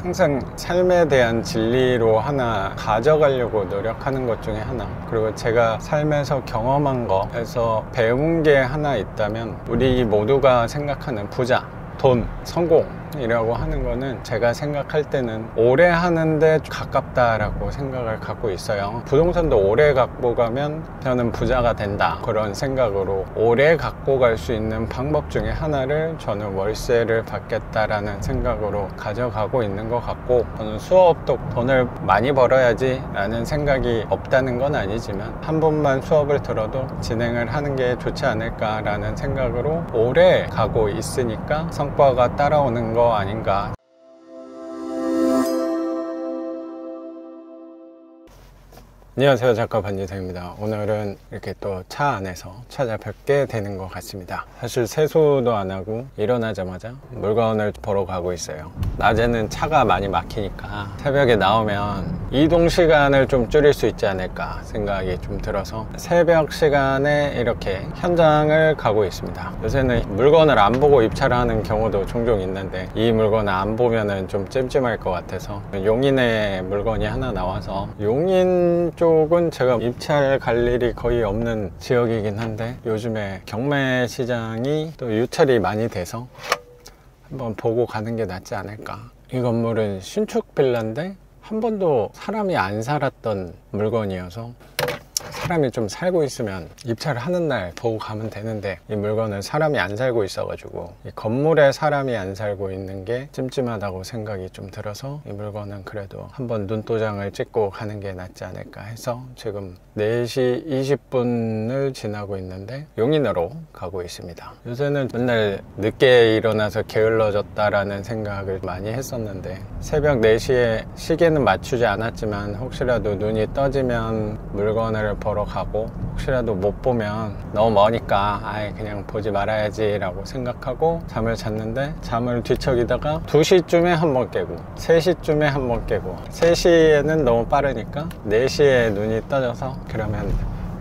항상 삶에 대한 진리로 하나 가져가려고 노력하는 것 중에 하나, 그리고 제가 삶에서 경험한 거에서 배운 게 하나 있다면, 우리 모두가 생각하는 부자, 돈, 성공이라고 하는 거는 제가 생각할 때는 오래 하는데 가깝다라고 생각을 갖고 있어요. 부동산도 오래 갖고 가면 저는 부자가 된다, 그런 생각으로 오래 갖고 갈 수 있는 방법 중에 하나를 저는 월세를 받겠다라는 생각으로 가져가고 있는 것 같고, 저는 수업도 돈을 많이 벌어야지 라는 생각이 없다는 건 아니지만 한 번만 수업을 들어도 진행을 하는 게 좋지 않을까라는 생각으로 오래 가고 있으니까 성과가 따라오는 거 아닌가. 안녕하세요, 작가 반지성입니다. 오늘은 이렇게 또 차 안에서 찾아뵙게 되는 것 같습니다. 사실 세수도 안 하고 일어나자마자 물건을 보러 가고 있어요. 낮에는 차가 많이 막히니까 새벽에 나오면 이동 시간을 좀 줄일 수 있지 않을까 생각이 좀 들어서 새벽 시간에 이렇게 현장을 가고 있습니다. 요새는 물건을 안 보고 입찰을 하는 경우도 종종 있는데, 이 물건을 안 보면은 좀 찜찜할 것 같아서 용인에 물건이 하나 나와서, 용인 쪽은 제가 입찰 갈 일이 거의 없는 지역이긴 한데 요즘에 경매 시장이 또 유찰이 많이 돼서 한번 보고 가는 게 낫지 않을까. 이 건물은 신축 빌라인데 한 번도 사람이 안 살았던 물건이어서 사람이 좀 살고 있으면 입찰을 하는 날 보고 가면 되는데, 이 물건은 사람이 안 살고 있어가지고 이 건물에 사람이 안 살고 있는 게 찜찜하다고 생각이 좀 들어서 이 물건은 그래도 한번 눈도장을 찍고 가는 게 낫지 않을까 해서 지금 4시 20분을 지나고 있는데 용인으로 가고 있습니다. 요새는 맨날 늦게 일어나서 게을러졌다라는 생각을 많이 했었는데, 새벽 4시에 시계는 맞추지 않았지만 혹시라도 눈이 떠지면 물건을 보러 가고, 혹시라도 못 보면 너무 머니까 아예 그냥 보지 말아야지 라고 생각하고 잠을 잤는데, 잠을 뒤척이다가 2시쯤에 한번 깨고 3시쯤에 한번 깨고, 3시에는 너무 빠르니까 4시에 눈이 떠져서 그러면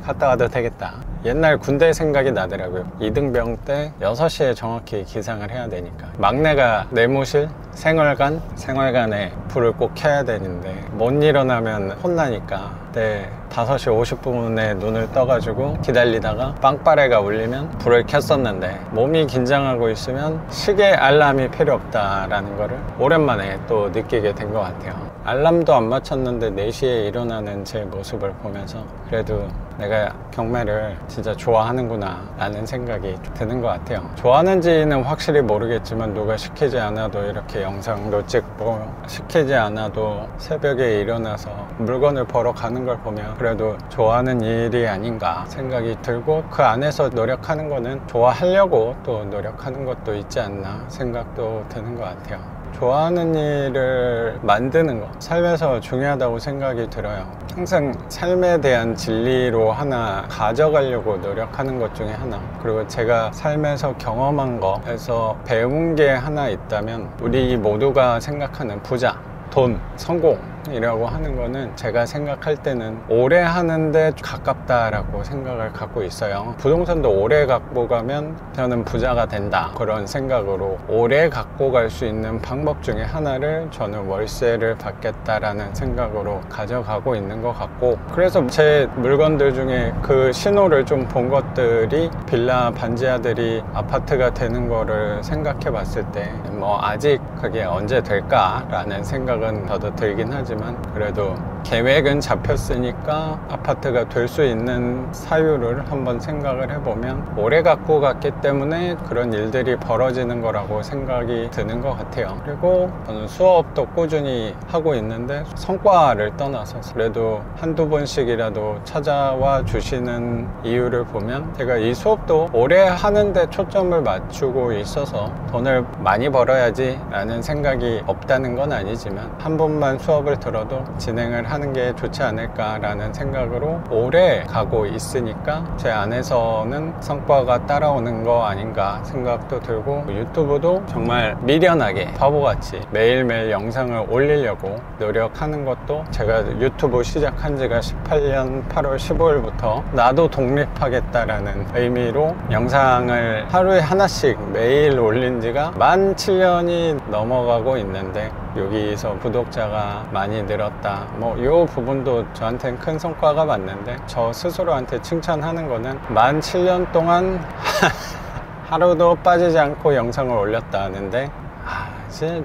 갔다 와도 되겠다. 옛날 군대 생각이 나더라고요. 이등병 때 6시에 정확히 기상을 해야 되니까, 막내가 내무실, 생활관에 불을 꼭 켜야 되는데 못 일어나면 혼나니까 그때 5시 50분에 눈을 떠가지고 기다리다가 빵빠레가 울리면 불을 켰었는데, 몸이 긴장하고 있으면 시계 알람이 필요 없다라는 거를 오랜만에 또 느끼게 된 것 같아요. 알람도 안 맞췄는데 4시에 일어나는 제 모습을 보면서 그래도 내가 경매를 진짜 좋아하는구나 라는 생각이 드는 것 같아요. 좋아하는지는 확실히 모르겠지만 누가 시키지 않아도 이렇게 영상도 찍고, 시키지 않아도 새벽에 일어나서 물건을 보러 가는 걸 보면 그래도 좋아하는 일이 아닌가 생각이 들고, 그 안에서 노력하는 거는 좋아하려고 또 노력하는 것도 있지 않나 생각도 드는 것 같아요. 좋아하는 일을 만드는 거 삶에서 중요하다고 생각이 들어요. 항상 삶에 대한 진리로 하나 가져가려고 노력하는 것 중에 하나, 그리고 제가 삶에서 경험한 거에서 배운 게 하나 있다면, 우리 모두가 생각하는 부자, 돈, 성공이라고 하는 거는 제가 생각할 때는 오래 하는데 가깝다라고 생각을 갖고 있어요. 부동산도 오래 갖고 가면 저는 부자가 된다, 그런 생각으로 오래 갖고 갈 수 있는 방법 중에 하나를 저는 월세를 받겠다라는 생각으로 가져가고 있는 것 같고, 그래서 제 물건들 중에 그 신호를 좀 본 것들이 빌라 반지하들이 아파트가 되는 거를 생각해 봤을 때 아직 그게 언제 될까라는 생각은 저도 들긴 하지만, 그래도 계획은 잡혔으니까 아파트가 될 수 있는 사유를 한번 생각을 해보면 오래 갖고 갔기 때문에 그런 일들이 벌어지는 거라고 생각이 드는 것 같아요. 그리고 저는 수업도 꾸준히 하고 있는데, 성과를 떠나서 그래도 한두 번씩이라도 찾아와 주시는 이유를 보면, 제가 이 수업도 오래 하는데 초점을 맞추고 있어서 돈을 많이 벌어야지 라는 생각이 없다는 건 아니지만, 한 번만 수업을 들어도 진행을 하는 게 좋지 않을까 라는 생각으로 오래 가고 있으니까 제 안에서는 성과가 따라오는 거 아닌가 생각도 들고, 유튜브도 정말 미련하게 바보같이 매일매일 영상을 올리려고 노력하는 것도, 제가 유튜브 시작한 지가 18년 8월 15일부터 나도 독립하겠다라는 의미로 영상을 하루에 하나씩 매일 올린 지가 만 7년이 넘어가고 있는데, 여기서 구독자가 많이 늘었다, 뭐 이 부분도 저한테는 큰 성과가 맞는데, 저 스스로한테 칭찬하는 거는 만 7년 동안 하루도 빠지지 않고 영상을 올렸다 하는데,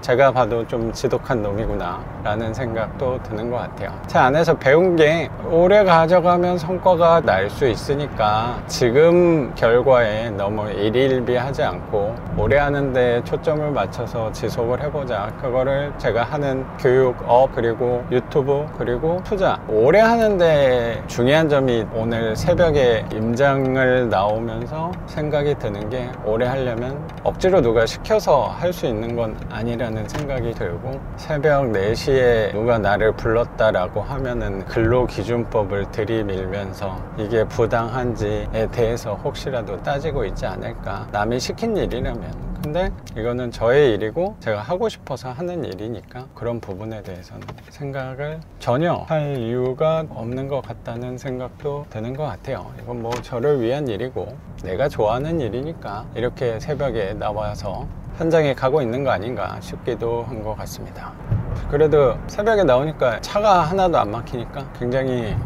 제가 봐도 좀 지독한 놈이구나 라는 생각도 드는 것 같아요. 제 안에서 배운 게, 오래 가져가면 성과가 날 수 있으니까 지금 결과에 너무 일희일비하지 않고 오래 하는데 초점을 맞춰서 지속을 해보자. 그거를 제가 하는 교육업, 그리고 유튜브, 그리고 투자, 오래 하는데 중요한 점이, 오늘 새벽에 임장을 나오면서 생각이 드는 게, 오래 하려면 억지로 누가 시켜서 할 수 있는 건 아니라는 생각이 들고, 새벽 4시에 누가 나를 불렀다라고 하면은 근로기준법을 들이밀면서 이게 부당한지에 대해서 혹시라도 따지고 있지 않을까. 남이 시킨 일이라면. 근데 이거는 저의 일이고 제가 하고 싶어서 하는 일이니까 그런 부분에 대해서는 생각을 전혀 할 이유가 없는 것 같다는 생각도 드는 것 같아요. 이건 뭐 저를 위한 일이고 내가 좋아하는 일이니까 이렇게 새벽에 나와서 현장에 가고 있는 거 아닌가 싶기도 한 것 같습니다. 그래도 새벽에 나오니까 차가 하나도 안 막히니까 굉장히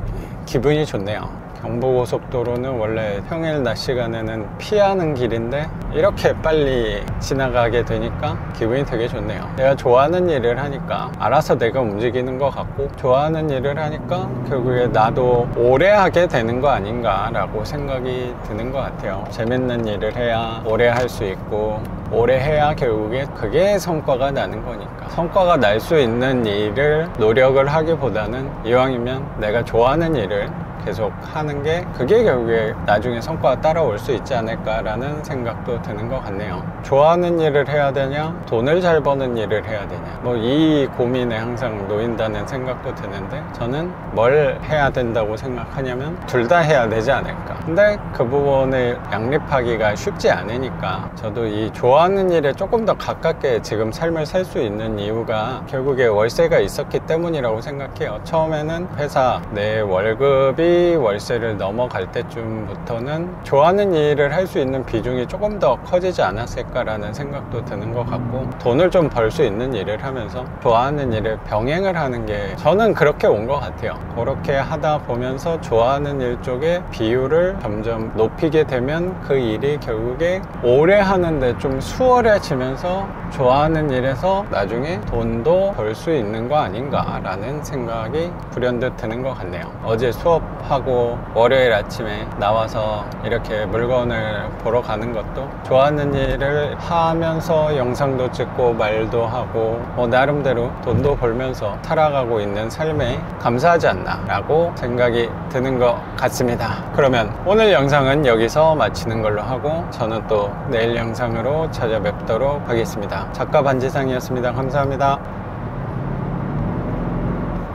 기분이 좋네요. 경부고속도로는 원래 평일 낮 시간에는 피하는 길인데 이렇게 빨리 지나가게 되니까 기분이 되게 좋네요. 내가 좋아하는 일을 하니까 알아서 내가 움직이는 것 같고, 좋아하는 일을 하니까 결국에 나도 오래 하게 되는 거 아닌가 라고 생각이 드는 것 같아요. 재밌는 일을 해야 오래 할 수 있고, 오래 해야 결국에 그게 성과가 나는 거니까, 성과가 날 수 있는 일을 노력을 하기보다는 이왕이면 내가 좋아하는 일을 계속 하는 게, 그게 결국에 나중에 성과가 따라올 수 있지 않을까라는 생각도 드는 것 같네요. 좋아하는 일을 해야 되냐, 돈을 잘 버는 일을 해야 되냐, 뭐 이 고민에 항상 놓인다는 생각도 드는데, 저는 뭘 해야 된다고 생각하냐면 둘 다 해야 되지 않을까. 근데 그 부분을 양립하기가 쉽지 않으니까, 저도 이 좋아하는 일에 조금 더 가깝게 지금 삶을 살 수 있는 이유가 결국에 월세가 있었기 때문이라고 생각해요. 처음에는 회사 내 월급이 월세를 넘어갈 때쯤부터는 좋아하는 일을 할 수 있는 비중이 조금 더 커지지 않았을까라는 생각도 드는 것 같고, 돈을 좀 벌 수 있는 일을 하면서 좋아하는 일을 병행을 하는 게, 저는 그렇게 온 것 같아요. 그렇게 하다 보면서 좋아하는 일 쪽에 비율을 점점 높이게 되면 그 일이 결국에 오래 하는데 좀 수월해지면서 좋아하는 일에서 나중에 돈도 벌 수 있는 거 아닌가라는 생각이 불현듯 드는 것 같네요. 어제 수업하고 월요일 아침에 나와서 이렇게 물건을 보러 가는 것도 좋아하는 일을 하면서 영상도 찍고 말도 하고 나름대로 돈도 벌면서 살아가고 있는 삶에 감사하지 않나 라고 생각이 드는 것 같습니다. 그러면 오늘 영상은 여기서 마치는 걸로 하고, 저는 또 내일 영상으로 찾아뵙도록 하겠습니다. 작가 반지상이었습니다. 감사합니다.